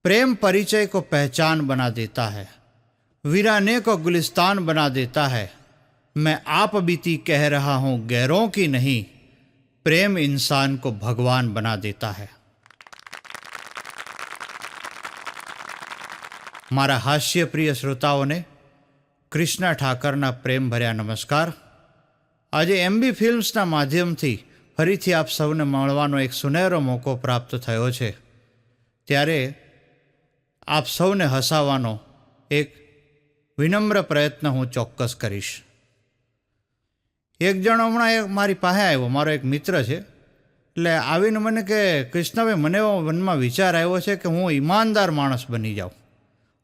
प्रेम परिचय को पहचान बना देता है, वीराने को गुलिस्तान बना देता है। मैं आप बीती कह रहा हूं गैरों की नहीं, प्रेम इंसान को भगवान बना देता है। मारा हास्य प्रिय श्रोताओने कृष्णा ठाकरना प्रेम भर्या नमस्कार। आज एमबी फिल्म्सना माध्यमथी फरीथी आप सौने मळवानो एक सुनेरो मोको प्राप्त थयो छे। त्यारे आप सौने हसावानो एक विनम्र प्रयत्न हूँ चोक्कस करीश। एक जण हमणां मारी पासे आव्यो, मारो एक मित्र छे, એટલે આવીને મને કે કૃષ્ણભાઈ મને એવો મનમાં વિચાર આવ્યો છે કે હું ઈમાનદાર માણસ બની જાઉં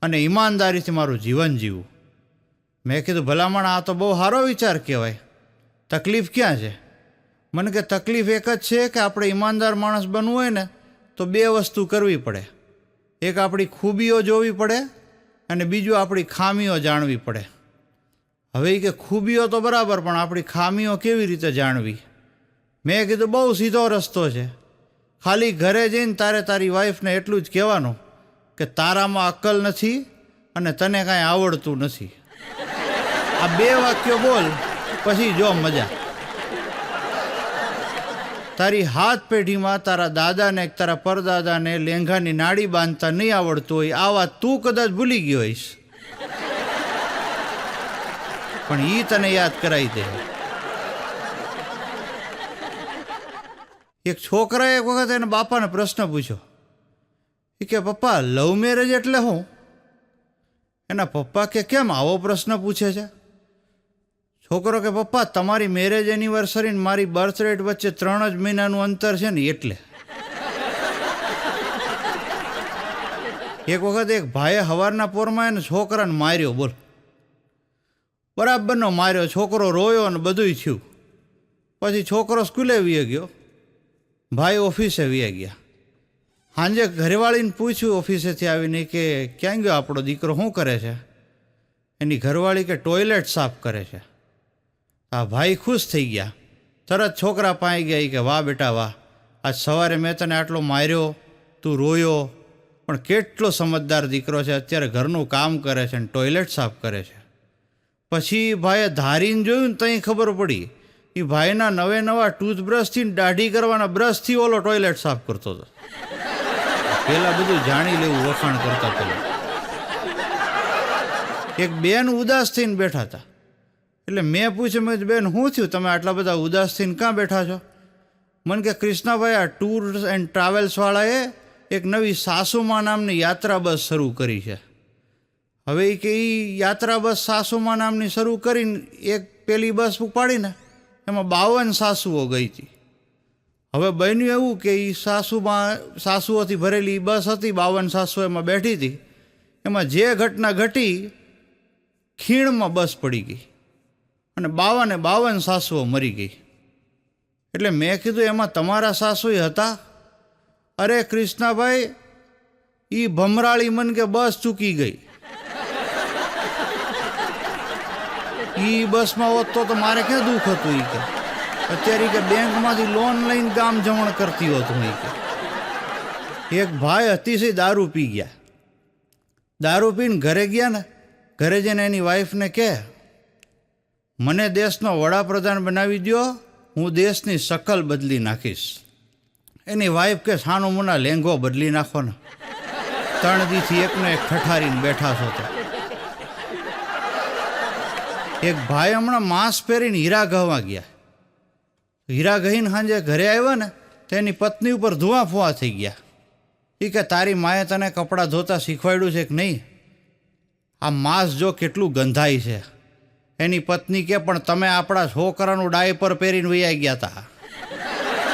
અને ઈમાનદારીથી મારું જીવન જીવું। મેં કીધું ભલામણ આ તો બહુ સારો વિચાર કહેવાય, તકલીફ ક્યાં છે? મને કે તકલીફ એક જ છે કે આપણે ઈમાનદાર માણસ બનવું હોય ને તો બે વસ્તુ કરવી પડે। એક આપણી ખૂબીઓ જોવી પડે અને બીજું આપણી ખામીઓ જાણવી પડે। હવે કે ખૂબીઓ તો બરાબર, પણ આપણી ખામીઓ કેવી રીતે જાણવી? મેં કીધું બહુ સીધો રસ્તો છે, ખાલી ઘરે જઈને તારે તારી વાઈફને એટલું જ કહેવાનું કે તારામાં અક્કલ નથી અને તને કાંઈ આવડતું નથી। આ બે વાક્યો બોલ, પછી જો મજા। તારી હાથ પેઢીમાં તારા દાદાને તારા પરદાદાને લેંઘાની નાડી બાંધતા નહીં આવડતું હોય, આ વાત તું કદાચ ભૂલી ગયો હોઈશ, પણ ઈ તને યાદ કરાવી દે। એક છોકરાએ એક વખત એના બાપાને પ્રશ્ન પૂછ્યો કે પપ્પા લવ મેરેજ એટલે શું? એના પપ્પા કે કેમ આવો પ્રશ્ન પૂછે છે? છોકરો કે પપ્પા તમારી મેરેજ એનિવર્સરી ને મારી બર્થ રેટ વચ્ચે 3 જ મહિનાનું અંતર છે ને એટલે। એક વખત એક ભાઈએ હવારના પોરમાં એને છોકરાને માર્યો, બોલ, બરાબરનો માર્યો। છોકરો રોયો અને બધુંય થયું। પછી છોકરો સ્કૂલે વી ગયો, ભાઈ ઓફિસે વી ગયા। સાંજે ઘરવાળીને પૂછ્યું ઓફિસેથી આવીને કે ક્યાં ગયો આપણો દીકરો, શું કરે છે? એની ઘરવાળી કે ટોયલેટ સાફ કરે છે। આ ભાઈ ખુશ થઈ ગયા, તરત છોકરા પાસે ગયા કે વાહ બેટા વાહ, આજ સવારે મેં તને આટલો માર્યો, તું રોયો, પણ કેટલો સમજદાર દીકરો છે, અત્યારે ઘરનું કામ કરે છે ને ટોયલેટ સાફ કરે છે। પછી ભાઈએ ધારીને જોયું ને ત્યાં ખબર પડી એ ભાઈના નવા ટૂથબ્રશથી દાઢી કરવાના બ્રશથી ઓલો ટોયલેટ સાફ કરતો હતો। પહેલાં બધું જાણી લેવું વખાણ કરતા પહેલાં। એક બેન ઉદાસ થઈને બેઠા હતા, એટલે મેં પૂછ્યું, મેં બેન શું થયું, તમે આટલા બધા ઉદાસ થઈને ક્યાં બેઠા છો? મને કે કૃષ્ણાભાઈ આ ટૂર્સ એન્ડ ટ્રાવેલ્સવાળાએ એક નવી સાસુમા નામની યાત્રા બસ શરૂ કરી છે। હવે એ કે એ યાત્રા બસ સાસુમા નામની શરૂ કરીને એક પેલી બસ ઉપાડીને એમાં 52 સાસુઓ ગઈ હતી। હવે બન્યું એવું કે એ સાસુઓથી ભરેલી બસ હતી, 52 સાસુઓ એમાં બેઠી હતી। એમાં જે ઘટના ઘટી, ખીણમાં બસ પડી ગઈ અને 52 સાસુઓ મરી ગઈ। એટલે મેં કીધું એમાં તમારા સાસુય હતા? અરે કૃષ્ણાભાઈ, એ ભમરાળી મન કે બસ ચૂકી ગઈ, એ બસમાં હોત તો મારે ક્યાં દુઃખ હતું? એ કે અત્યારે કે બેંકમાંથી લોન લઈને ગામ જમણ કરતી હોત હું। કે એક ભાઈ અતિશય દારૂ પી ગયા, દારૂ પીને ઘરે ગયા ને, ઘરે જઈને એની વાઈફને કહે મને દેશનો વડાપ્રધાન બનાવી દો, હું દેશની શકલ બદલી નાખીશ। એની વાઈફ કે સાનો મુના લેંઘો બદલી નાખો ને, 3 દીથી એકનો એક ઠઠારીને બેઠા છો તો। એક ભાઈ હમણાં માસ્ક પહેરીને હીરા ગહવા ગયા, હીરા ગહીને સાંજે ઘરે આવ્યા ને તો એની પત્ની ઉપર ધુઆ ફુઆ થઈ ગયા। એ કે તારી માએ તને કપડાં ધોતા શીખવાડ્યું છે કે નહીં? આ માસ્ક જો કેટલું ગંધાય છે। એની પત્ની કે પણ તમે આપણા છોકરાનું ડાયપર પહેરીને વૈયા ગયા હતા,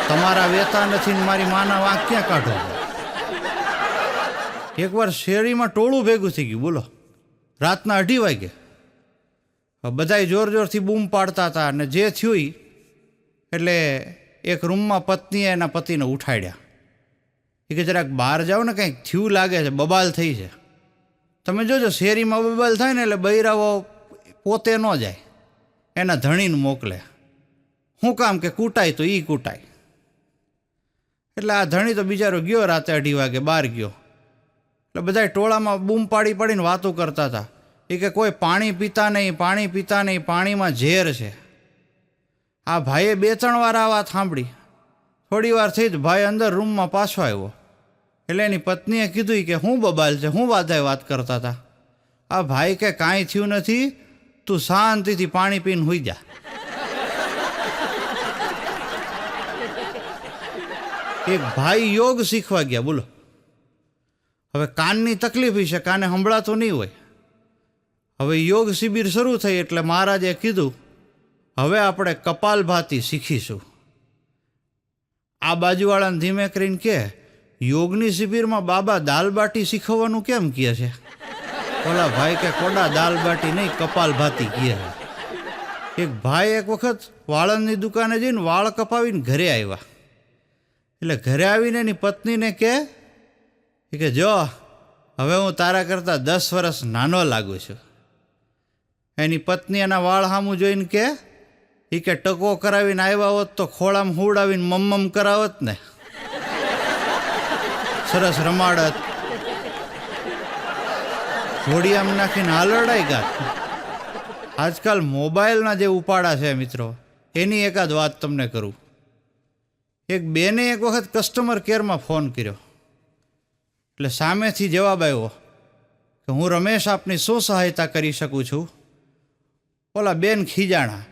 તમારા વેતા નથી ને મારી માના વાંક ક્યાં કાઢો? એકવાર શેરીમાં ટોળું ભેગું થઈ ગયું, બોલો, રાતના 2:30 વાગે। બધાય જોર જોરથી બૂમ પાડતા હતા અને જે થયું એટલે એક રૂમમાં પત્નીએ એના પતિને ઉઠાડ્યા। એ કે જરાક બહાર જાઓ ને, કંઈક થયું લાગે છે, બબાલ થઈ છે। તમે જોજો શેરીમાં બબાલ થાય ને એટલે બૈરાઓ પોતે ન જાય, એના ધણીને મોકલે। શું કામ કે કૂટાય તો એ કૂટાય। એટલે આ ધણી તો બિચારો ગયો રાતે 2:30 વાગે બહાર ગયો, એટલે બધા ટોળામાં બૂમ પાડી પાડીને વાતો કરતા હતા. એ કે કોઈ પાણી પીતા નહીં, પાણી પીતા નહીં, પાણીમાં ઝેર છે. આ ભાઈએ 2-3 વાર આ વાત સાંભળી. થોડી વાર થઈ જ ભાઈ અંદર રૂમમાં પાછો આવ્યો. એટલે એની પત્નીએ કીધું કે શું બબાલ છે, શું બધાય વાત કરતા હતા? આ ભાઈ કે કાંઈ થયું નથી, તું શાંતિથી પાણી પીને સૂઈ જા. એક ભાઈ યોગ શીખવા ગયા, બોલો. હવે કાનની તકલીફ છે, કાને સંભળાતું નહીં હોય. હવે યોગ શિબિર શરૂ થઈ એટલે મહારાજે કીધું હવે આપણે કપાલભાતી શીખીશું. આ બાજુવાળાને ધીમે કરીને કે યોગની શિબિરમાં બાબા દાલબાટી શીખવવાનું કેમ કહે છે? ઓલા ભાઈ કે કોડા દાલબાટી નહીં, કપાલભાતી કહે છે. એક ભાઈ એક વખત વાળંદની દુકાને જઈને વાળ કપાવીને ઘરે આવ્યા. એટલે ઘરે આવીને એની પત્નીને કે જો હવે હું તારા કરતાં 10 વર્ષ નાનો લાગુ છું. એની પત્ની એના વાળ સામું જોઈને કે ટકો કરાવીને આવ્યા હોત તો ખોળામાં હુડાવીને મમ્મમ કરાવત ને, સરસ રમાડત, ઘોડિયામાં નાખીને હાલરડાઈ ગાત. આજકાલ મોબાઈલના જે ઉપાડા છે મિત્રો, એની એકાદ વાત તમને કરું. એક બેને એક વખત કસ્ટમર કેરમાં ફોન કર્યો. એટલે સામેથી જવાબ આવ્યો કે હું રમેશ આપની શું સહાયતા કરી શકું છું? ઓલા બેન ખીજાણા.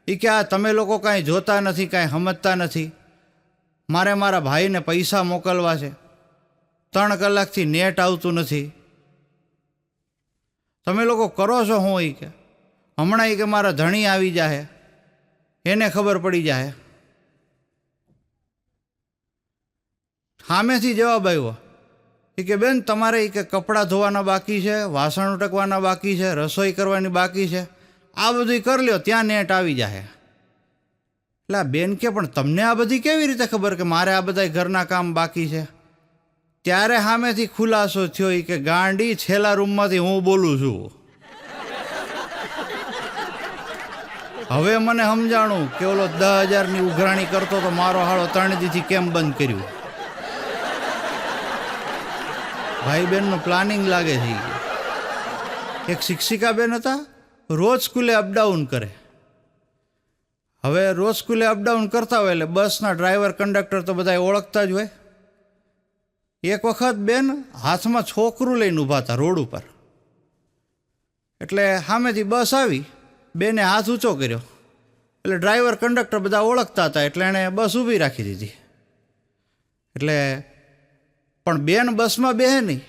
એ કે આ તમે લોકો કાંઈ જોતા નથી, કાંઈ સમજતા નથી. મારે મારા ભાઈને પૈસા મોકલવા છે, 3 કલાકથી નેટ આવતું નથી. તમે લોકો કરો છો શું? એ કે હમણાં એ કે મારા ધણી આવી જાય, એને ખબર પડી જાય. સામેથી જવાબ આવ્યો એ કે બેન તમારે એ કે કપડાં ધોવાના બાકી છે, વાસણ ઉટકવાના બાકી છે, રસોઈ કરવાની બાકી છે, આ બધું કરી લ્યો, ત્યાં નેટ આવી જાય. એટલે આ બેન કે પણ તમને આ બધી કેવી રીતે ખબર કે મારે આ બધા ઘરના કામ બાકી છે? ત્યારે સામેથી ખુલાસો થયો એ કે ગાંડી છેલ્લા રૂમમાંથી હું બોલું છું. હવે મને સમજાણું કે ઓલો 10,000ની ઉઘરાણી કરતો તો મારો હાળો 3 દીથી કેમ બંધ કર્યું. ભાઈ બહેનનું પ્લાનિંગ લાગે છે. એક શિક્ષિકા બેન હતા, રોજ સ્કૂલે અપડાઉન કરે. હવે રોજ સ્કૂલે અપડાઉન કરતા હોય એટલે બસના ડ્રાઈવર કંડક્ટર તો બધા ઓળખતા જ હોય. એક વખત બેન હાથમાં છોકરું લઈને ઊભા હતા રોડ ઉપર. એટલે સામેથી બસ આવી, બેને હાથ ઊંચો કર્યો. એટલે ડ્રાઈવર કંડક્ટર બધા ઓળખતા હતા એટલે એણે બસ ઊભી રાખી દીધી. એટલે પણ બેન બસમાં બેહે નહીં.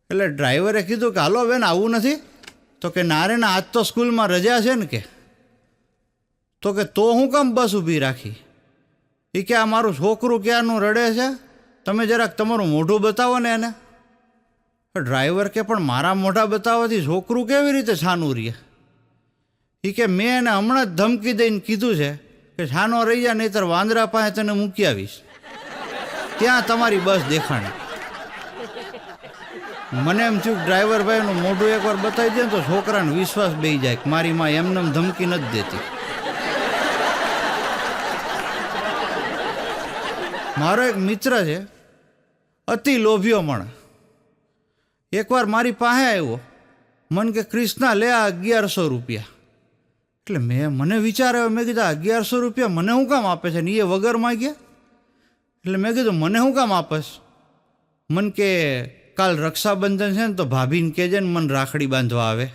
એટલે ડ્રાઈવરે કીધું કે હાલો બેન આવું નથી? તો કે નારે ના, આજ તો સ્કૂલમાં રજા છે ને. કે તો હું કામ બસ ઊભી રાખી? એ કે આ મારું છોકરું ક્યારનું રડે છે, તમે જરાક તમારું મોઢું બતાવો ને એને. ડ્રાઈવર કે પણ મારા મોઢા બતાવવાથી છોકરું કેવી રીતે છાનું રહે? એ કે મેં એને હમણાં જ ધમકી દઈને કીધું છે કે છાનો રહી જાય, નહીંતર વાંદરા પાસે તને મૂકી આવીશ, ત્યાં તમારી બસ દેખાણી. મને એમ થયું ડ્રાઈવર ભાઈનું મોઢું એકવાર બતાવી દે ને તો છોકરાને વિશ્વાસ બેસી જાય કે મારી માં એમને ધમકી નથી દેતી. મારો એક મિત્ર છે, અતિ લોભિયો માણસ. એકવાર મારી પાસે આવ્યો, મને કે કૃષ્ણા લે આ 1100 રૂપિયા. એટલે મને વિચાર આવ્યો, મેં કીધું 1100 રૂપિયા મને શું કામ આપે છે ને એ વગર માંગ્યા? એટલે મેં કીધું મને શું કામ આપસ? મને કે કાલ રક્ષાબંધન છે ને તો ભાભીને કહેજે ને મને રાખડી બાંધવા આવે.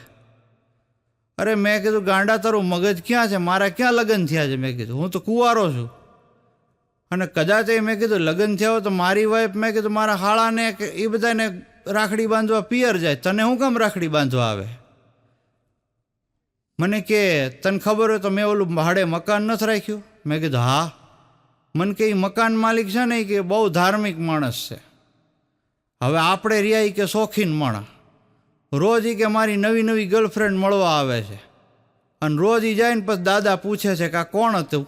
અરે મેં કીધું ગાંડા તારું મગજ ક્યાં છે? મારા ક્યાં લગ્ન થયા છે? મેં કીધું હું તો કુંવારો છું. અને કદાચ મેં કીધું લગ્ન થયા હોય તો મારી વાઈફ, મેં કીધું મારા હાળાને એ બધાને રાખડી બાંધવા પિયર જાય, તને શું કામ રાખડી બાંધવા આવે? મને કે તને ખબર હોય તો મેં ઓલું ભાડે મકાન નથી રાખ્યું? મેં કીધું હા. મને કે એ મકાન માલિક છે ને કે બહુ ધાર્મિક માણસ છે. હવે આપણે રહ્યા કે શોખીન માણસ. રોજ કે મારી નવી નવી ગર્લફ્રેન્ડ મળવા આવે છે અને રોજ જાય ને પછી દાદા પૂછે છે કે આ કોણ હતું?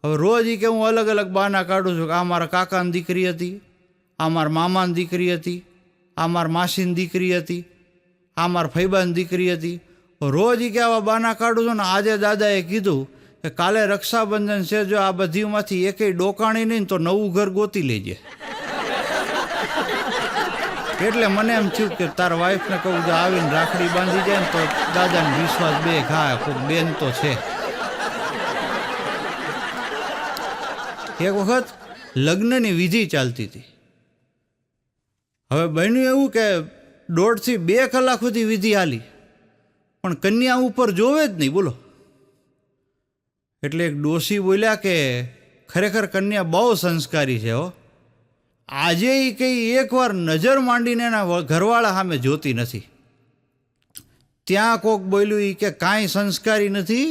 હવે રોજ કે હું અલગ અલગ બહાના કાઢું છું કે આ મારા કાકાની દીકરી હતી, આ મારા મામાની દીકરી હતી, આ મારા માસીની દીકરી હતી, આ મારા ફૈબાની દીકરી હતી. રોજ કે આવા બહાના કાઢું છું ને આજે દાદાએ કીધું કે કાલે રક્ષાબંધન છે, જો આ બધીમાંથી એકેય ડોકાણી નહીં તો નવું ઘર ગોતી લેજે. એટલે મને એમ થયું કે તારા વાઈફને કહું જો આવીને રાખડી બાંધી જાય ને તો દાદાને વિશ્વાસ બે ખાય, કોઈક બેન તો છે. એક વખત લગ્નની વિધિ ચાલતી હતી. હવે બન્યું એવું કે 1.5 થી 2 કલાક સુધી વિધિ હાલી, પણ કન્યા ઉપર જોવે જ નહીં. બોલો. એટલે એક ડોશી બોલ્યા કે ખરેખર કન્યા બહુ સંસ્કારી છે હો. આજે એ કંઈ એકવાર નજર માંડીને એના ઘરવાળા સામે જોતી નથી. ત્યાં કોક બોલ્યું એ કે કાંઈ સંસ્કારી નથી,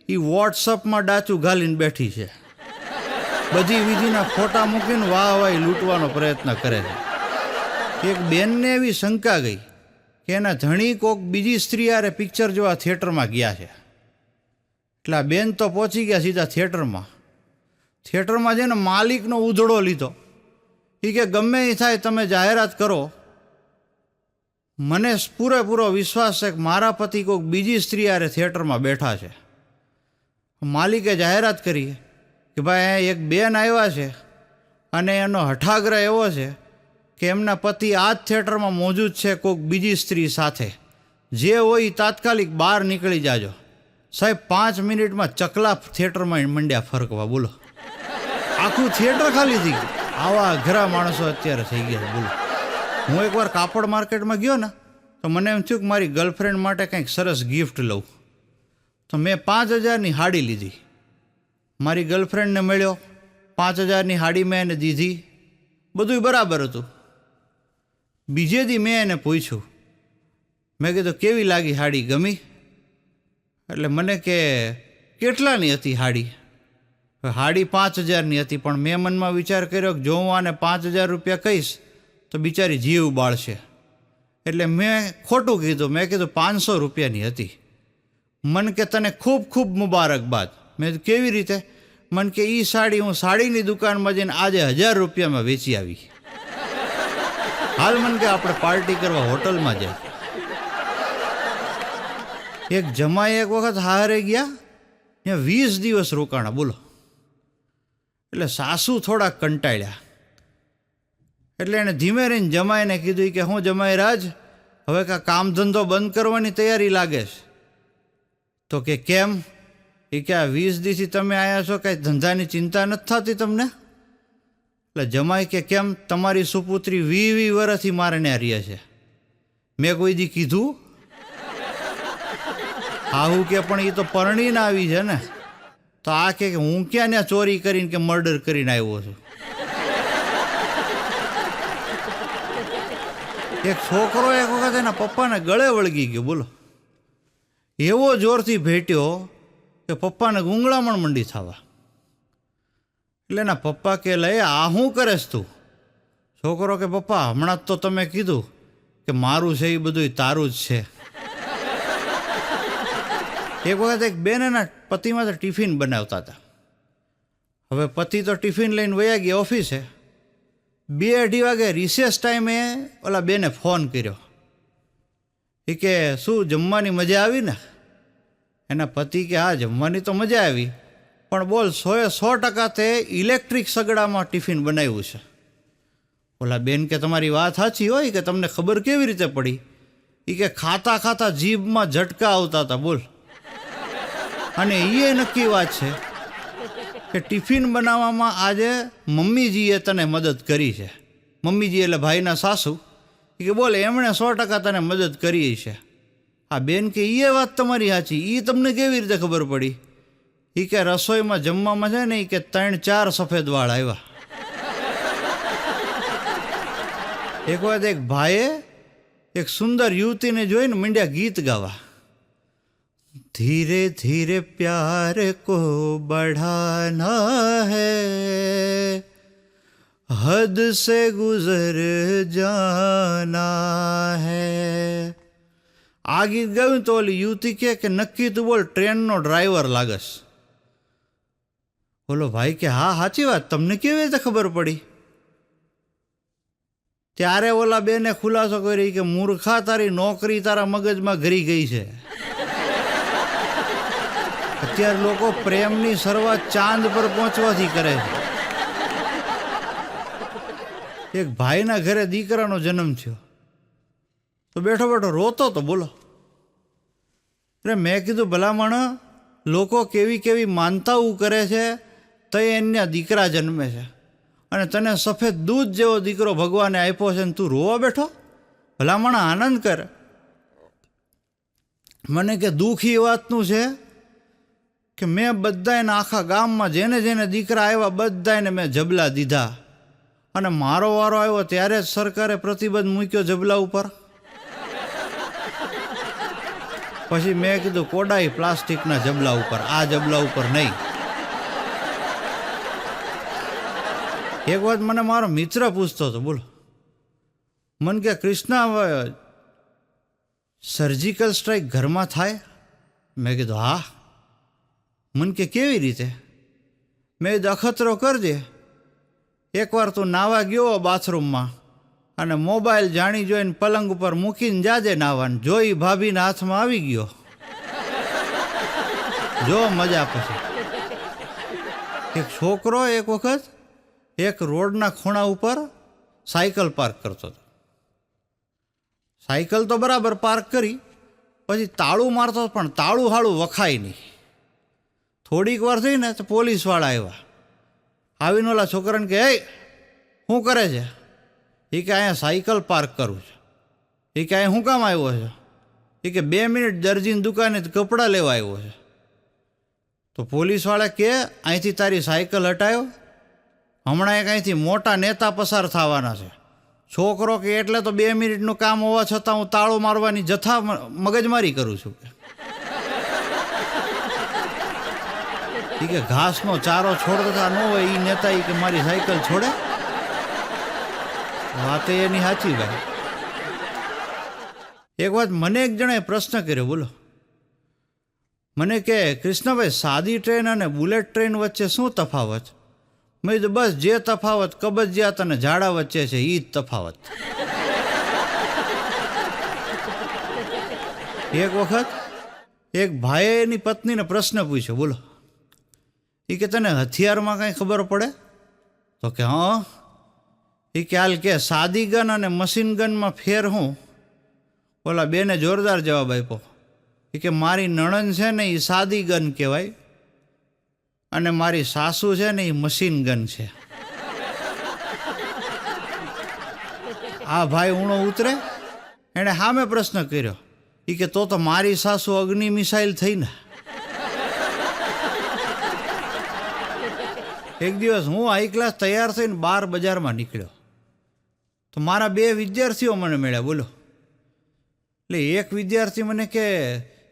એ વોટ્સઅપમાં ડાચું ઘાલીને બેઠી છે, બધી વિધિના ફોટા મૂકીને વાહ લૂંટવાનો પ્રયત્ન કરે છે. એક બેનને એવી શંકા ગઈ કે એના ધણી કોક બીજી સ્ત્રી હારે પિક્ચર જોવા થિયેટરમાં ગયા છે. એટલે આ બેન તો પહોંચી ગયા સીધા થિયેટરમાં. થિયેટરમાં જઈને માલિકનો ઉધડો લીધો. એ કે ગમે એ થાય તમે જાહેરાત કરો, મને પૂરેપૂરો વિશ્વાસ છે કે મારા પતિ કોઈક બીજી સ્ત્રી હારે થિયેટરમાં બેઠા છે. માલિકે જાહેરાત કરી કે ભાઈ એક બેન આવ્યા છે અને એનો હઠાગ્રહ એવો છે કે એમના પતિ આ જ થિયેટરમાં મોજૂદ છે કોઈક બીજી સ્ત્રી સાથે, જે હોય તાત્કાલિક બહાર નીકળી જાજો. સાહેબ 5 મિનિટમાં ચકલા થિયેટરમાં મંડ્યા ફરકવા. બોલો. આખું થિયેટર ખાલી થઈ ગયું. આવા ઘરા માણસો અત્યારે થઈ ગયા. બોલો. હું એકવાર કાપડ માર્કેટમાં ગયો ને તો મને એમ થયું કે મારી ગર્લફ્રેન્ડ માટે કંઈક સરસ ગિફ્ટ લઉં. તો મેં 5000ની સાડી લીધી. મારી ગર્લફ્રેન્ડને મળ્યો, 5000ની સાડી મેં એને દીધી, બધું બરાબર હતું. બીજે દી મેં એને પૂછ્યું, મેં કીધું કેવી લાગી સાડી, ગમી? એટલે મને કે કેટલાની હતી સાડી? સાડી 5000ની હતી, પણ મેં મનમાં વિચાર કર્યો કે જો હું આને 5000 રૂપિયા કહીશ તો બિચારી જીવ બાળશે, એટલે મેં ખોટું કીધું. મેં કીધું 500 રૂપિયાની હતી. મન કે તને ખૂબ ખૂબ મુબારકબાદ. મેં કેવી રીતે? મન કે એ સાડી હું સાડીની દુકાનમાં જઈને આજે 1000 રૂપિયામાં વેચી આવી. હાલ મન કે આપણે પાર્ટી કરવા હોટલમાં જાય. એક જમાઈ એક વખત હારે ગયા, ત્યાં 20 દિવસ રોકાણા. બોલો. એટલે સાસુ થોડાક કંટાળ્યા. એટલે એણે ધીમે રહીને જમાઈને કીધું કે હું જમાઈ રાજ, હવે કામ ધંધો બંધ કરવાની તૈયારી લાગે છે. તો કે કેમ? એ કે આ 20 દિવસથી તમે આવ્યા છો, કાંઈ ધંધાની ચિંતા નથી થતી તમને? એટલે જમાઈ કે કેમ? તમારી સુપુત્રી 20 વર્ષથી મારે ત્યાં રહે છે, મેં કોઈ દી કીધું? આવું કે પણ એ તો પરણીને આવી છે ને. તો આ કે હું ક્યાં ત્યાં ચોરી કરીને કે મર્ડર કરીને આવ્યો છું. એક છોકરો એક વખત એના પપ્પાને ગળે વળગી ગયો. બોલો. એવો જોરથી ભેટ્યો કે પપ્પાને ગુંગળામણ મંડી થવા. એટલે એના પપ્પા કે લે આ શું કરેશ તું? છોકરો કે પપ્પા હમણાં જ તો તમે કીધું કે મારું છે એ બધું તારું જ છે. એક વખત એક બેન એના પતિમાં તો ટિફિન બનાવતા હતા. હવે પતિ તો ટિફિન લઈને વયા ગયા ઓફિસે. 2-2:30 વાગે રિસેસ ટાઈમે ઓલા બેને ફોન કર્યો. એ કે શું જમવાની મજા આવી ને? એના પતિ કે હા જમવાની તો મજા આવી, પણ બોલ 100% તે ઇલેક્ટ્રિક સગડામાં ટિફિન બનાવ્યું છે. ઓલા બેન કે તમારી વાત સાચી હોય, કે તમને ખબર કેવી રીતે પડી? એ કે ખાતા ખાતા જીભમાં ઝટકા આવતા હતા. બોલ. અને એ નક્કી વાત છે કે ટિફિન બનાવવામાં આજે મમ્મીજીએ તને મદદ કરી છે. મમ્મીજી એટલે ભાઈના સાસુ. કે બોલે એમણે 100% તને મદદ કરી છે. આ બેન કે એ વાત તમારી સાચી, એ તમને કેવી રીતે ખબર પડી? એ કે રસોઈમાં જમવામાં છે ને એ કે 3-4 સફેદ વાળ આવ્યા. એક વખત એક ભાઈએ એક સુંદર યુવતીને જોઈને મંડ્યા ગીત ગાવા. ધીરે ધીરે પ્યાર કો बढ़ाना है, हद से गुजर जाना है. આ ગીત ગાયું તો ઓલી યુવતી કે નક્કી તું બોલ ટ્રેનનો ડ્રાઈવર લાગસ. બોલો ભાઈ કે હા સાચી વાત, તમને કેવી રીતે ખબર પડી? ત્યારે ઓલા બેને ખુલાસો કરી કે મૂર્ખા તારી નોકરી તારા મગજમાં ઘરી ગઈ છે. અત્યારે લોકો પ્રેમની શરૂઆત ચાંદ પર પહોંચવાથી કરે છે. એક ભાઈના ઘરે દીકરાનો જન્મ થયો. તો બેઠો બેઠો રોતો તો બોલો. એટલે મેં કીધું ભલામણ લોકો કેવી કેવી માનતાઓ કરે છે તો એના દીકરા જન્મે છે અને તને સફેદ દૂધ જેવો દીકરો ભગવાને આપ્યો છે ને તું રોવા બેઠો? ભલામણ આનંદ કર. મને કે દુઃખ એ વાતનું છે કે મેં બધાને આખા ગામમાં જેને જેને દીકરા આવ્યા બધાને મેં જબલા દીધા અને મારો વારો આવ્યો ત્યારે જ સરકારે પ્રતિબંધ મૂક્યો જબલા ઉપર. પછી મેં કીધું કોડાઈ પ્લાસ્ટિકના જબલા ઉપર, આ જબલા ઉપર નહીં. એક વાત મને મારો મિત્ર પૂછતો હતો, બોલો, મને કે કૃષ્ણા સર્જિકલ સ્ટ્રાઇક ઘરમાં થાય? મેં કીધું હા. મને કે કેવી રીતે? મેં કીધું અખતરો કરજે. એકવાર તું નાવા ગયો બાથરૂમમાં અને મોબાઈલ જાણી જોઈને પલંગ ઉપર મૂકીને જાજે નાવાને, જોઈ ભાભીના હાથમાં આવી ગયો, જો મજા. પછી એક છોકરો એક વખત એક રોડના ખૂણા ઉપર સાયકલ પાર્ક કરતો હતો. સાયકલ તો બરાબર પાર્ક કરી, પછી તાળું મારતો પણ તાળું હાળું વખાય નહીં. થોડીક વાર થઈ ને તો પોલીસવાળા આવ્યા. આવીને ઓલા છોકરાને કે, એ શું કરે છે? એ કે અહીંયા સાયકલ પાર્ક કરું છું. એ કે અહીંયા શું કામ આવ્યો છે? એ કે 2 મિનિટ દરજીની દુકાને કપડાં લેવા આવ્યો છે. તો પોલીસવાળા કે અહીંથી તારી સાયકલ હટાયો, હમણાં એક અહીંથી મોટા નેતા પસાર થવાના છે. છોકરો કે એટલે તો 2 મિનિટનું કામ હોવા છતાં હું તાળો મારવાની જથ્થા મગજમારી કરું છું. કે ઘાસનો ચારો છોડતા ન હોય એ નેતા એ કે મારી સાયકલ છોડે? વાત એની સાચી ભાઈ. એક વાત મને એક જણાએ પ્રશ્ન કર્યો, બોલો, મને કે કૃષ્ણભાઈ સાદી ટ્રેન અને બુલેટ ટ્રેન વચ્ચે શું તફાવત? મેં કીધું બસ જે તફાવત કબજિયાત અને ઝાડા વચ્ચે છે એ જ તફાવત. એક વખત એક ભાઈએ એની પત્નીને પ્રશ્ન પૂછ્યો, બોલો, એ કે તને હથિયારમાં કાંઈ ખબર પડે? તો કે હા. એ કે હાલ કે સાદી ગન અને મશીન ગનમાં ફેર હું? ઓલા બેને જોરદાર જવાબ આપ્યો. એ કે મારી નણંદ છે ને એ સાદી ગન કહેવાય અને મારી સાસુ છે ને એ મશીન ગન છે. આ ભાઈ ઊણો ઉતરે, એણે સામે પ્રશ્ન કર્યો. એ કે તો મારી સાસુ અગ્નિ મિસાઇલ થઈ ને. એક દિવસ હું હાઈ ક્લાસ તૈયાર થઈને બહાર બજારમાં નીકળ્યો તો મારા 2 વિદ્યાર્થીઓ મને મળ્યા, બોલો. એટલે એક વિદ્યાર્થી મને કે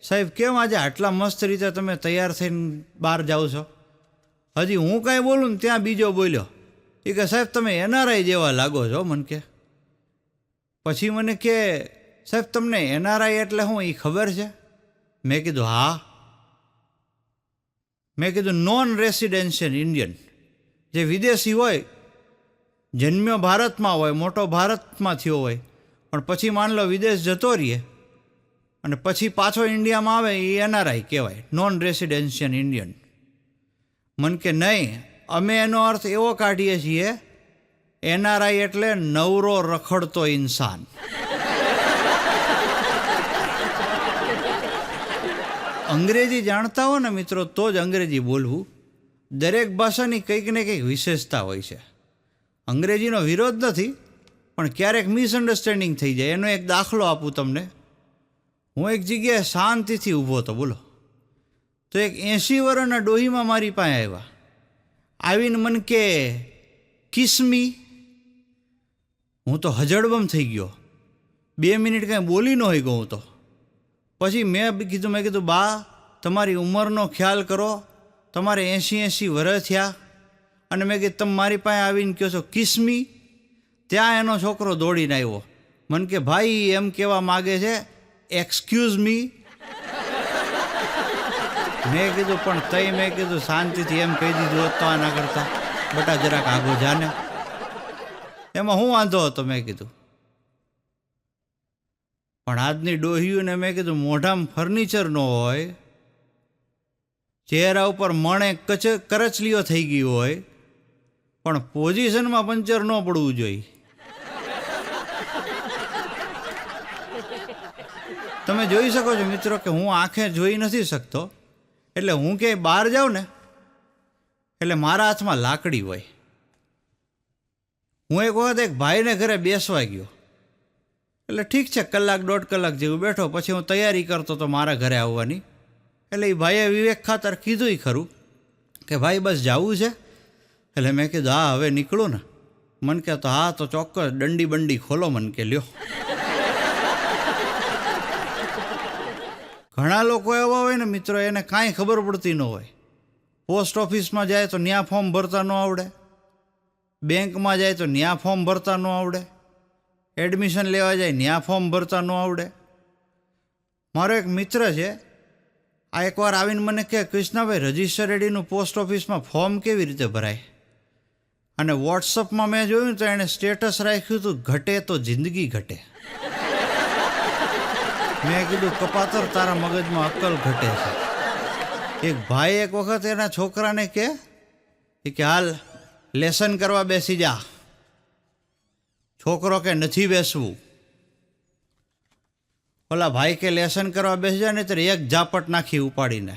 સાહેબ કેમ આજે આટલા મસ્ત રીતે તમે તૈયાર થઈને બહાર જાઓ છો? હજી હું કાંઈ બોલું ને ત્યાં બીજો બોલ્યો. એ કે સાહેબ તમે એનઆરઆઈ જેવા લાગો છો મને કે. પછી મને કે સાહેબ તમને એનઆરઆઈ એટલે શું એ ખબર છે? મેં કીધું હા. મેં કીધું નોન રેસિડેન્શિયલ ઇન્ડિયન, જે વિદેશી હોય, જન્મ્યો ભારતમાં હોય, મોટો ભારતમાં થયો હોય, પણ પછી માન લો વિદેશ જતો રહીએ અને પછી પાછો ઇન્ડિયામાં આવે એ એનઆરઆઈ કહેવાય, નોન રેસિડેન્શિયલ ઇન્ડિયન. મન કે નહીં, અમે એનો અર્થ એવો કાઢીએ છીએ, એનઆરઆઈ એટલે નવરો રખડતો ઇન્સાન. અંગ્રેજી જાણતા હો ને મિત્રો તો જ અંગ્રેજી બોલવું. દરેક ભાષાની કંઈક ને કંઈક વિશેષતા હોય છે. અંગ્રેજીનો વિરોધ નથી, પણ ક્યારેક મિસઅન્ડરસ્ટેન્ડિંગ થઈ જાય. એનો એક દાખલો આપું તમને. હું એક જગ્યાએ શાંતિથી ઊભો હતો, બોલો, તો એક 80 વર્ષના ડોહીમાં મારી પાસે આવ્યા. આવીને મને કે કિસમી. હું તો હજળબમ થઈ ગયો. 2 મિનિટ કાંઈ બોલી ન હોય ગયું તો. પછી મેં કીધું બા તમારી ઉંમરનો ખ્યાલ કરો, તમારે 80 વર્ષ થયા અને મેં કીધું તમે મારી પાસે આવીને કહો છો કિસમી. ત્યાં એનો છોકરો દોડીને આવ્યો. મને કે ભાઈ એમ કહેવા માગે છે એક્સક્યુઝ મી. મેં કીધું પણ તઈ મેં કીધું શાંતિથી એમ કહી દીધું હોત તો આના કરતા બટા જરાક આગો જાને. એમાં હું વાંધો હતો મેં કીધું. પણ આજની ડોહીઓને મેં કીધું મોઢામાં ફર્નિચર ન હોય, ચહેરા ઉપર મણે કરચલીઓ થઈ ગઈ હોય, પણ પોઝિશનમાં પંચર ન પડવું જોઈએ. તમે જોઈ શકો છો મિત્રો કે હું આંખે જોઈ નથી શકતો, એટલે હું ક્યાંય બહાર જાઉં ને એટલે મારા હાથમાં લાકડી હોય. હું એક વખત એક ભાઈને ઘરે બેસવા ગયો, એટલે ઠીક છે કલાક દોઢ કલાક જેવું બેઠો, પછી હું તૈયારી કરતો તો મારા ઘરે આવવાની. એટલે એ ભાઈએ વિવેક ખાતર કીધું ખરું કે ભાઈ બસ જવું છે. એટલે મેં કીધું હા હવે નીકળું ને. મન કે તો હા તો ચોક્કસ દંડી બંડી ખોલો, મન કે લ્યો. ઘણા લોકો એવા હોય ને મિત્રો, એને કાંઈ ખબર પડતી ન હોય. પોસ્ટ ઓફિસમાં જાય તો ન્યા ફોર્મ ભરતા ન આવડે, બેંકમાં જાય તો ન્યા ફોર્મ ભરતા ન આવડે, એડમિશન લેવા જાય ન્યા ફોર્મ ભરતા ન આવડે. મારો એક મિત્ર છે, આ એકવાર આવીને મને કહે કૃષ્ણાભાઈ રજિસ્ટર રેડીનું પોસ્ટ ઓફિસમાં ફોર્મ કેવી રીતે ભરાય? અને વોટ્સઅપમાં મેં જોયું તો એણે સ્ટેટસ રાખ્યું હતું ઘટે તો જિંદગી ઘટે. મેં કીધું કપાતર તારા મગજમાં અક્કલ ઘટે છે. એક ભાઈ એક વખત એના છોકરાને કે હાલ લેસન કરવા બેસી જા. છોકરો કે નથી બેસવું. ઓલા ભાઈ કે લેસન કરવા બેસી જાય ને ત્યારે એક ઝાપટ નાખી ઉપાડીને.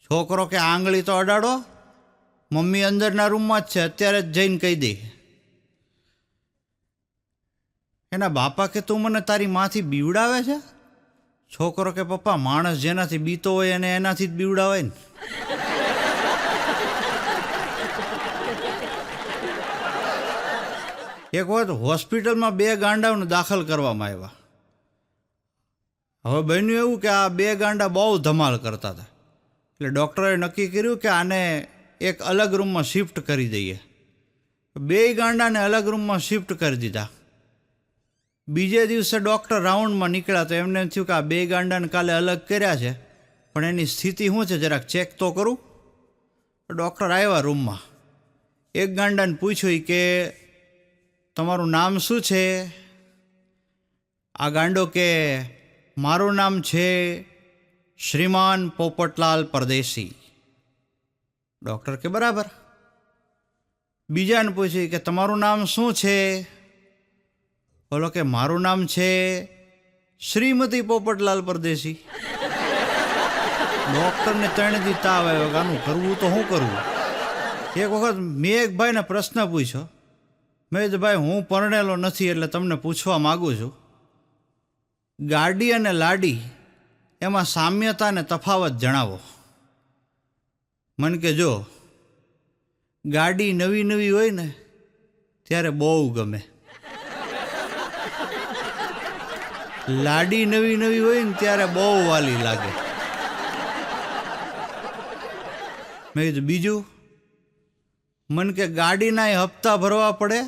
છોકરો કે આંગળી તો અડાડો, મમ્મી અંદરના રૂમમાં જ છે, અત્યારે જ જઈને કહી દે. એના બાપા કે તું મને તારી માંથી બીવડાવે છે? છોકરો કે પપ્પા માણસ જેનાથી બીતો હોય એને એનાથી જ બીવડાવે ને. એક વખત હોસ્પિટલમાં 2 ગાંડાઓને દાખલ કરવામાં આવ્યા. હવે બન્યું એવું કે આ 2 ગાંડા બહુ ધમાલ કરતા હતા, એટલે ડૉક્ટરે નક્કી કર્યું કે આને એક અલગ રૂમમાં શિફ્ટ કરી દઈએ. 2 ગાંડાને અલગ રૂમમાં શિફ્ટ કરી દીધા. બીજે દિવસે ડૉક્ટર રાઉન્ડમાં નીકળ્યા તો એમને એમ થયું કે આ 2 ગાંડાને કાલે અલગ કર્યા છે, પણ એની સ્થિતિ શું છે જરાક ચેક તો કરું. ડૉક્ટર આવ્યા રૂમમાં. એક ગાંડાને પૂછ્યું કે તમારું નામ શું છે? આ ગાંડો કે મારું નામ છે શ્રીમાન પોપટલાલ પરદેશી. ડૉક્ટર કે બરાબર. બીજાને પૂછ્યું કે તમારું નામ શું છે? બોલો કે મારું નામ છે શ્રીમતી પોપટલાલ પરદેશી. ડૉક્ટરને 3 દી તાવ આવ્યો કે આનું કરવું તો શું કરવું. એક વખત મેં એક ભાઈને પ્રશ્ન પૂછ્યો. મેં કીધું ભાઈ હું પરણેલો નથી એટલે તમને પૂછવા માગું છું, ગાડી અને લાડી એમાં સામ્યતા અને તફાવત જણાવો. મને કે જો ગાડી નવી નવી હોય ને ત્યારે બહુ ગમે, લાડી નવી નવી હોય ને ત્યારે બહુ વાલી લાગે. મેં કીધું બીજું? મને કે ગાડીના હપ્તા ભરવા પડે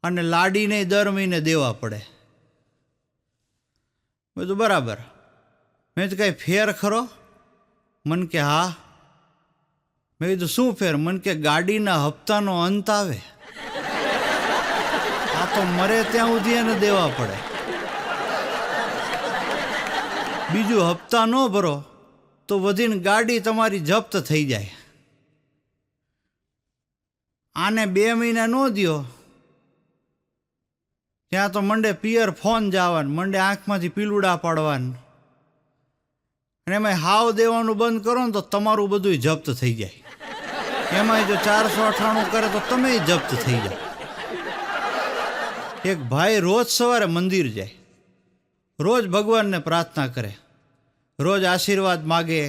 અને લાડીને દર મહિને દેવા પડે. મેં કીધું બરાબર. મેં તો કાંઈ ફેર ખરો? મન કે હા. મેં કીધું શું ફેર? મન કે ગાડીના હપ્તાનો અંત આવે, આ તો મરે ત્યાં સુધી એને દેવા પડે. બીજું હપ્તા ન ભરો તો વધીને ગાડી તમારી જપ્ત થઈ જાય. આને 2 મહિના ન દ્યો ત્યાં તો મંડે પિયર ફોન જવાનું, મંડે આંખમાંથી પીલુડા પાડવાનું, અને એમાં હાવ દેવાનું બંધ કરો ને તો તમારું બધું જપ્ત થઈ જાય. એમાંય જો 498 કરે તો તમે જપ્ત થઈ જાય. એક ભાઈ રોજ સવારે મંદિર જાય, રોજ ભગવાનને પ્રાર્થના કરે, રોજ આશીર્વાદ માગે,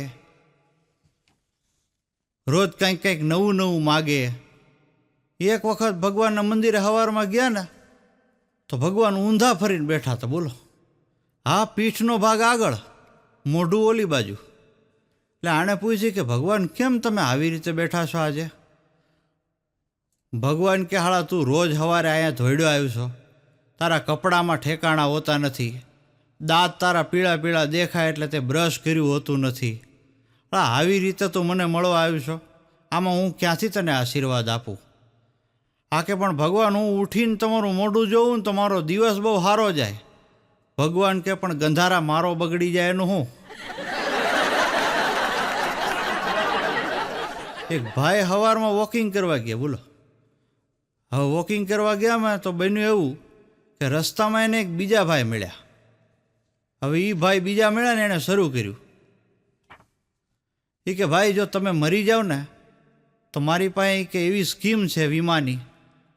રોજ કંઈક કંઈક નવું નવું માગે. એક વખત ભગવાનના મંદિરે સવારમાં ગયા ને તો ભગવાન ઊંધા ફરીને બેઠા હતા. બોલો, હા, પીઠનો ભાગ આગળ, મોઢું ઓલી બાજુ. એટલે આણે પૂછ્યું કે ભગવાન કેમ તમે આવી રીતે બેઠા છો આજે? ભગવાન કે હાળા તું રોજ સવારે અહીંયા ધોઈડ્યો આવ્યો છો, તારા કપડામાં ઠેકાણા હોતા નથી, દાંત તારા પીળા પીળા દેખાય એટલે તે બ્રશ કર્યું હોતું નથી. આવી રીતે તું મને મળવા આવ્યો છો, આમાં હું ક્યાંથી તને આશીર્વાદ આપું? આ કે પણ ભગવાન હું ઉઠીને તમારું મોઢું જોઉં ને તો મારો દિવસ બહુ સારો જાય. ભગવાન કે પણ ગંધારા મારો બગડી જાય એનું હું? એક ભાઈ સવારમાં વોકિંગ કરવા ગયા. બોલો, હવે વોકિંગ કરવા ગયા મેં તો બન્યું એવું કે રસ્તામાં એને એક બીજા ભાઈ મળ્યા. હવે એ ભાઈ બીજા મળ્યા ને એણે શરૂ કર્યું. એ કે ભાઈ જો તમે મરી જાઓ ને તો મારી પાસે કે એવી સ્કીમ છે વીમાની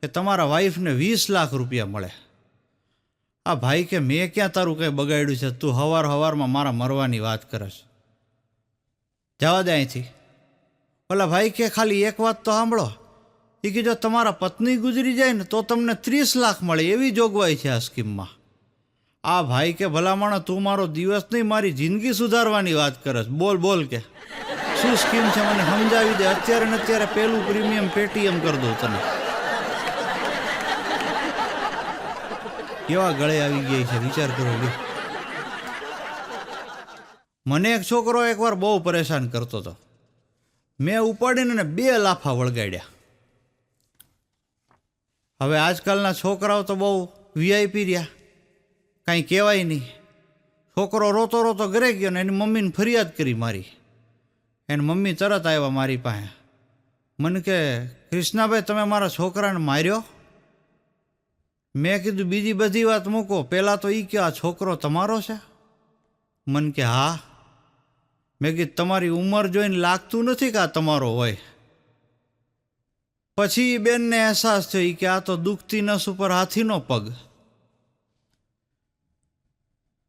કે તમારા વાઈફને 20 લાખ રૂપિયા મળે. આ ભાઈ કે મેં ક્યાં તારું કંઈ બગાડ્યું છે, તું હવારમાં મારા મરવાની વાત કરસ, જવા દે અહીંથી. ઓલા ભાઈ કે ખાલી એક વાત તો સાંભળો, એ કે જો તમારા પત્ની ગુજરી જાય ને તો તમને 30 લાખ મળે એવી જોગવાઈ છે આ સ્કીમમાં. આ ભાઈ કે ભલામણ તું મારો દિવસ નહીં મારી જિંદગી સુધારવાની વાત કરસ, બોલ બોલ કે શું સ્કીમ છે મને સમજાવી દે, અત્યારે ને અત્યારે પેલું પ્રીમિયમ પેટીએમ કરી દઉં તને. કેવા ગળે આવી ગયા છે વિચાર કરો. મને એક છોકરો એકવાર બહુ પરેશાન કરતો હતો, મેં ઉપાડીને 2 લાફા વળગાડ્યા. હવે આજકાલના છોકરાઓ તો બહુ વીઆઈપી રહ્યા, કાંઈ કહેવાય નહીં. છોકરો રોતો રોતો ઘરે ગયો ને એની મમ્મીને ફરિયાદ કરી મારી. એની મમ્મી તરત આવ્યા મારી પાસે, મને કે કૃષ્ણાભાઈ તમે મારા છોકરાને માર્યો? મેં કીધું બીજી બધી વાત મૂકો, પહેલાં તો એ કે આ છોકરો તમારો છે? મને કે હા. મેં કીધું તમારી ઉંમર જોઈને લાગતું નથી કે આ તમારો હોય. પછી બેનને અહેસાસ થયો કે આ તો દુખતી નસ ઉપર હાથીનો પગ.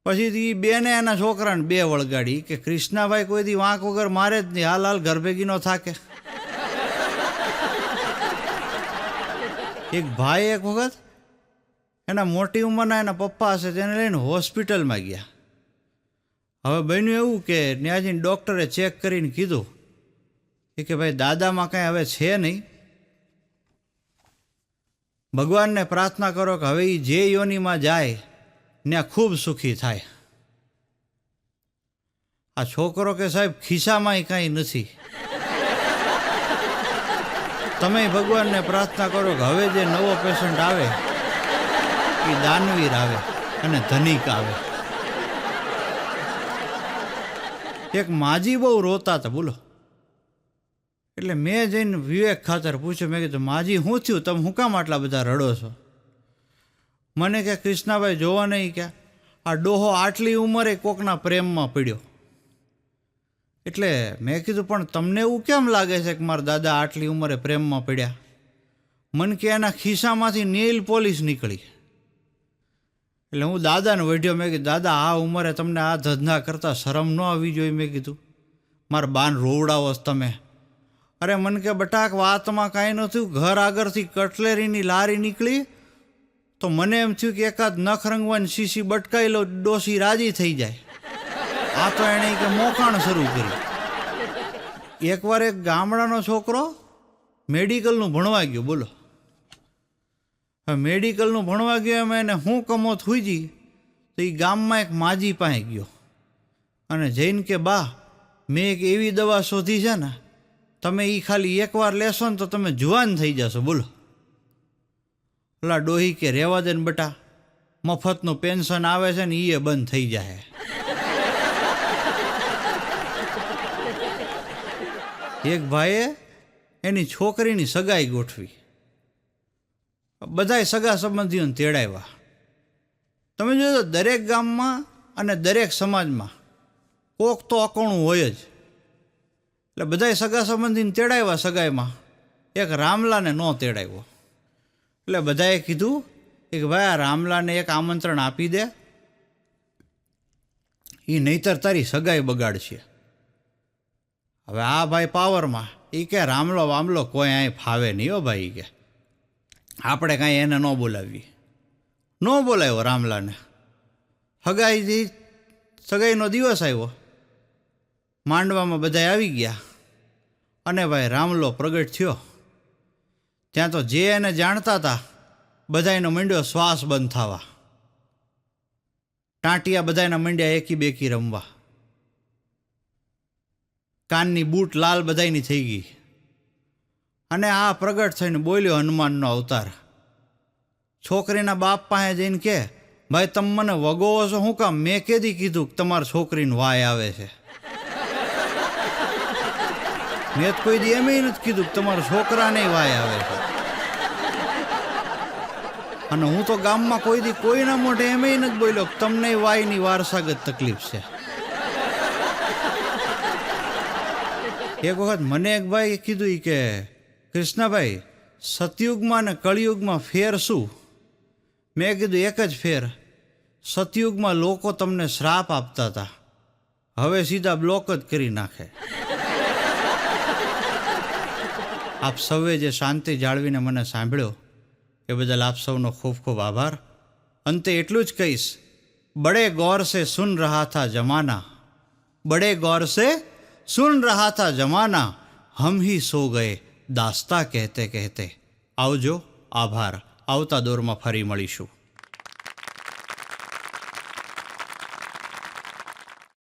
પછી એ બેને એના છોકરાને 2 વળગાડી કે કૃષ્ણાભાઈ કોઈ દી વાંક વગર મારે જ નહીં, હાલ ઘર ભેગી ન થાકે. એક ભાઈ એક વખત એના મોટી ઉંમરના એના પપ્પા હશે તેને લઈને હોસ્પિટલમાં ગયા. હવે બન્યું એવું કે ત્યાં જઈને ડૉક્ટરે ચેક કરીને કીધું કે ભાઈ દાદામાં કાંઈ હવે છે નહીં, ભગવાનને પ્રાર્થના કરો કે હવે એ જે યોનિમાં જાય ત્યાં ખૂબ સુખી થાય. આ છોકરો કે સાહેબ ખિસ્સામાંય કાંઈ નથી, તમે ભગવાનને પ્રાર્થના કરો કે હવે જે નવો પેશન્ટ આવે એ દાનવીર આવે અને ધનિક આવે. એક માજી બહુ રોતા હતા બોલો. એટલે મેં જઈને વિવેક ખાતર પૂછ્યું, મેં કીધું માજી શું થયું, તમે શું કામ આટલા બધા રડો છો? મને કે કૃષ્ણાભાઈ જોવા નહીં કે આ ડોહો આટલી ઉંમરે કોકના પ્રેમમાં પડ્યો. એટલે મેં કીધું પણ તમને એવું કેમ લાગે છે કે મારા દાદા આટલી ઉંમરે પ્રેમમાં પડ્યા? મને કે એના ખિસ્સામાંથી નેઇલ પોલિશ નીકળી. એટલે હું દાદાને વઢ્યો, મેં કીધું દાદા આ ઉંમરે તમને આ ધંધા કરતાં શરમ ન આવી જોઈએ. મેં કીધું મારા બાન રોવડાવો તમે. અરે મને કે બટાક વાતમાં કાંઈ ન થયું, ઘર આગળથી કટલેરીની લારી નીકળી તો મને એમ થયું કે એકાદ નખ રંગવાની શીશી બટકાઈ લો, ડોસી રાજી થઈ જાય. આ તો એણે કે મોકાણ શરૂ કરી. એકવાર એક ગામડાનો છોકરો મેડિકલનું ભણવા ગયો બોલો. હવે મેડિકલનું ભણવા ગયો એમાં એને હું કમોત હુઈજી તો એ ગામમાં એક માજી પાસે ગયો અને જઈને કે બા મેં એક એવી દવા શોધી છે ને, તમે એ ખાલી એકવાર લેશો ને તો તમે જુવાન થઈ જશો બોલો. ઓલા ડોહી કે રહેવા દે ને બટા, મફતનું પેન્શન આવે છે ને એ બંધ થઈ જાય. એક ભાઈએ એની છોકરીની સગાઈ ગોઠવી, બધાય સગા સંબંધીઓને તેડાવ્યા. તમે જોજો દરેક ગામમાં અને દરેક સમાજમાં કોક તો અકોણું હોય જ. એટલે બધાય સગા સંબંધીને તેડાવ્યા સગાઈમાં, એક રામલાને ન તેડાવ્યો. એટલે બધાએ કીધું કે ભાઈ આ રામલાને એક આમંત્રણ આપી દે, એ નહીતર તારી સગાઈ બગાડશે. હવે આ ભાઈ પાવરમાં, એ કે રામલો વામલો કોઈ અહીં ફાવે નહીં હો ભાઈ, કે આપણે કાંઈ એને ન બોલાવીએ. ન બોલાવ્યો રામલાને. સગાઈનો દિવસ આવ્યો, માંડવામાં બધા આવી ગયા અને ભાઈ રામલો પ્રગટ થયો. ત્યાં તો જે એને જાણતા હતા બધાયનો મંડ્યો શ્વાસ બંધ થવા, ટાંટિયા બધાયના મંડ્યા એકી બેકી રમવા, કાનની બૂટ લાલ બધાયની થઈ ગઈ. અને આ પ્રગટ થઈને બોલ્યો હનુમાનનો અવતાર. છોકરીના બાપ પાસે જઈને કે ભાઈ તમે મને વગોવો છો શું કામ? મેં કેદી કીધું કે તમારી છોકરીને વાય આવે છે? મેં કોઈ દી એમ નથી કીધું કે તમારા છોકરાને વાય આવે છે. અને હું તો ગામમાં કોઈ દી કોઈના મોઢે એમ નથી બોલ્યો કે તમને વાયની વારસાગત તકલીફ છે. એક વખત મને એક ભાઈ કીધું કે કૃષ્ણભાઈ, સતયુગમાં ને કળિયુગમાં ફેર શું? મેં કીધું એક જ ફેર, સતયુગમાં લોકો તમને શ્રાપ આપતા હતા, હવે સીધા બ્લોક જ કરી નાખે. આપ સૌએ જે શાંતિ જાળવીને મને સાંભળ્યો એ બદલ આપ સૌનો ખૂબ ખૂબ આભાર. અંતે એટલું જ કહીશ, બડે ગૌર સે સુન રહા થા જમાના, બડે ગૌર સે સુન રહા થા જમાના, હમ હી સો ગયે દાસ્તા કહેતે કહેતે. આવજો, આભાર. આવતા દોરમાં ફરી મળીશું.